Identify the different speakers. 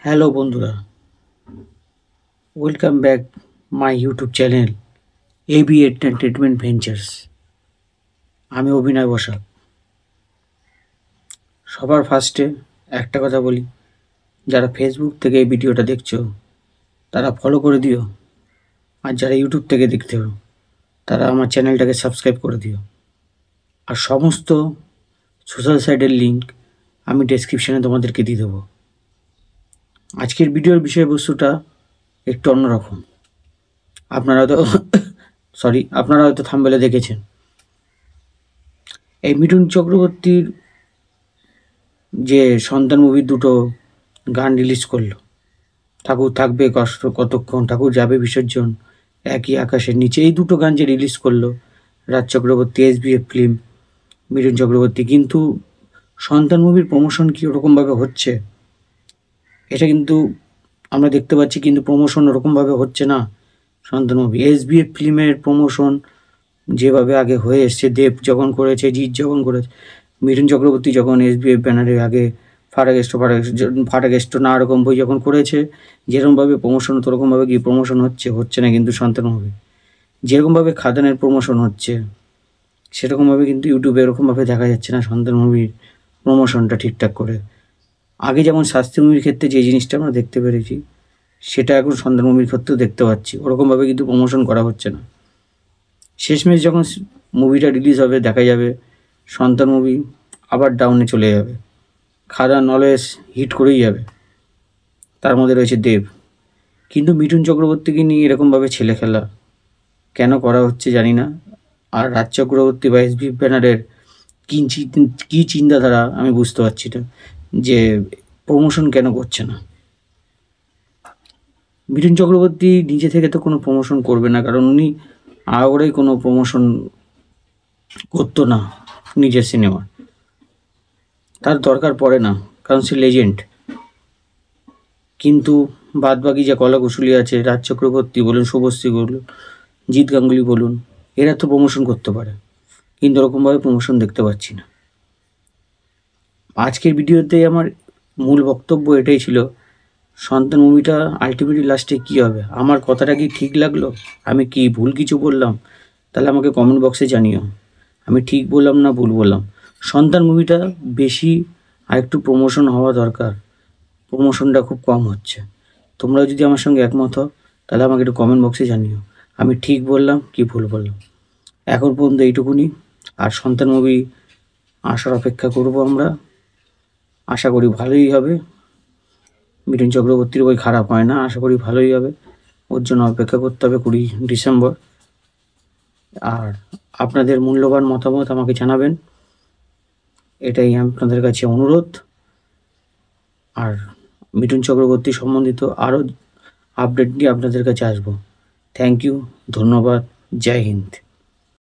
Speaker 1: Hello বন্ধুরা, welcome back my YouTube channel AB entertainment ventures. আমি অভিনয় বসাক। সবার ফার্স্টে একটা কথা বলি, যারা ফেসবুক থেকে এই ভিডিওটা দেখছো তারা ফলো করে দিও, আর যারা ইউটিউব থেকে দেখতে হবে তারা আমার চ্যানেলটাকে সাবস্ক্রাইব করে দিও। আর সমস্ত সোশ্যাল সাইটের লিঙ্ক আমি ডেসক্রিপশানে তোমাদেরকে দিয়ে দেবো। আজকের ভিডিওর বিষয়বস্তুটা একটু অন্যরকম। আপনারা হয়তো থাম্বনেলে দেখেছেন। এই মিঠুন চক্রবর্তীর যে সন্তান মুভির দুটো গান রিলিজ করলো, ঠাকুর থাকবে কষ্ট কতক্ষণ, ঠাকুর যাবে বিসর্জন, একই আকাশের নিচে, এই দুটো গান যে রিলিজ করলো রাজ চক্রবর্তী, SBF ফিল্ম, মিঠুন চক্রবর্তী, কিন্তু সন্তান মুভির প্রমোশন কি ওরকমভাবে হচ্ছে এটা কিন্তু আমরা দেখতে পাচ্ছি, কিন্তু প্রমোশন ওরকমভাবে হচ্ছে না। সন্তান মুভি, SBF ফিল্মের প্রমোশন যেভাবে আগে হয়ে এসছে, দেব যখন করেছে, জিৎ যখন করেছে, মিঠুন চক্রবর্তী যখন SBF ব্যানারে আগে ফাটাকেষ্ট না রকম বই যখন করেছে, যেরকমভাবে প্রমোশন হতো ওরকমভাবে কি প্রমোশন হচ্ছে না। কিন্তু সন্তান মুভি যেরকমভাবে খাদানের প্রমোশন হচ্ছে সেরকমভাবে কিন্তু ইউটিউবে এরকমভাবে দেখা যাচ্ছে না সন্তান মুভির প্রমোশনটা ঠিকঠাক করে। আগে যেমন শাস্তি মুভির ক্ষেত্রে যে জিনিসটা আমরা দেখতে পেরেছি সেটা এখন সন্তান মুভির ক্ষেত্রেও দেখতে পাচ্ছি, ওরকমভাবে কিন্তু প্রমোশন করা হচ্ছে না। শেষমেশ যখন মুভিটা রিলিজ হবে দেখা যাবে সন্তান মুভি আবার ডাউনে চলে যাবে, খাদান অলওয়েজ হিট করেই যাবে, তার মধ্যে রয়েছে দেব। কিন্তু মিঠুন চক্রবর্তীকে নিয়ে এরকমভাবে ছেলে খেলা কেন করা হচ্ছে জানি না। আর রাজ চক্রবর্তী বা SBF ব্যানারের কী চিন্তাধারা আমি বুঝতে পারছি না, যে প্রমোশন কেন করছে না। মিঠুন চক্রবর্তী নিজে থেকে তো কোনো প্রমোশন করবে না, কারণ উনি আগে কোনো প্রমোশন করতো না নিজের সিনেমার, তার দরকার পড়ে না, কারণ সে লেজেন্ড। কিন্তু বাদবাকি যে কলাকুশলী আছে, রাজ চক্রবর্তী বলুন, শুভশ্রী বলুন, জিৎ গাঙ্গুলি বলুন, এরা তো প্রমোশন করতে পারে, কিন্তু ওরকমভাবে প্রমোশন দেখতে পাচ্ছি না। আজকের ভিডিওতে আমার মূল বক্তব্য এটাই ছিল, সন্তান মুভিটা আলটিমেটলি লাস্টে কী হবে। আমার কথাটা কি ঠিক লাগলো? আমি কি ভুল কিছু বললাম? তাহলে আমাকে কমেন্ট বক্সে জানিও আমি ঠিক বললাম না ভুল বললাম। সন্তান মুভিটা বেশি আর একটু প্রমোশন হওয়া দরকার, প্রমোশনটা খুব কম হচ্ছে। তোমরা যদি আমার সঙ্গে একমত হও তাহলে আমাকে একটু কমেন্ট বক্সে জানিও আমি ঠিক বললাম কি ভুল বললাম। এখন পর্যন্ত এইটুকুনি। আর সন্তান মুভি আসার অপেক্ষা করব আমরা, আশা করি ভালোই হবে। মিঠুন চক্রবর্তীর বই খারাপ হয় না, আশা করি ভালোই হবে। ওর জন্য অপেক্ষা করতে হবে 20 ডিসেম্বর। আর আপনাদের মূল্যবান মতামত আমাকে জানাবেন, এটাই আপনাদের কাছে অনুরোধ। আর মিঠুন চক্রবর্তী সম্বন্ধিত আরও আপডেট নিয়ে আপনাদের কাছে আসবো। থ্যাংক ইউ, ধন্যবাদ, জয় হিন্দ।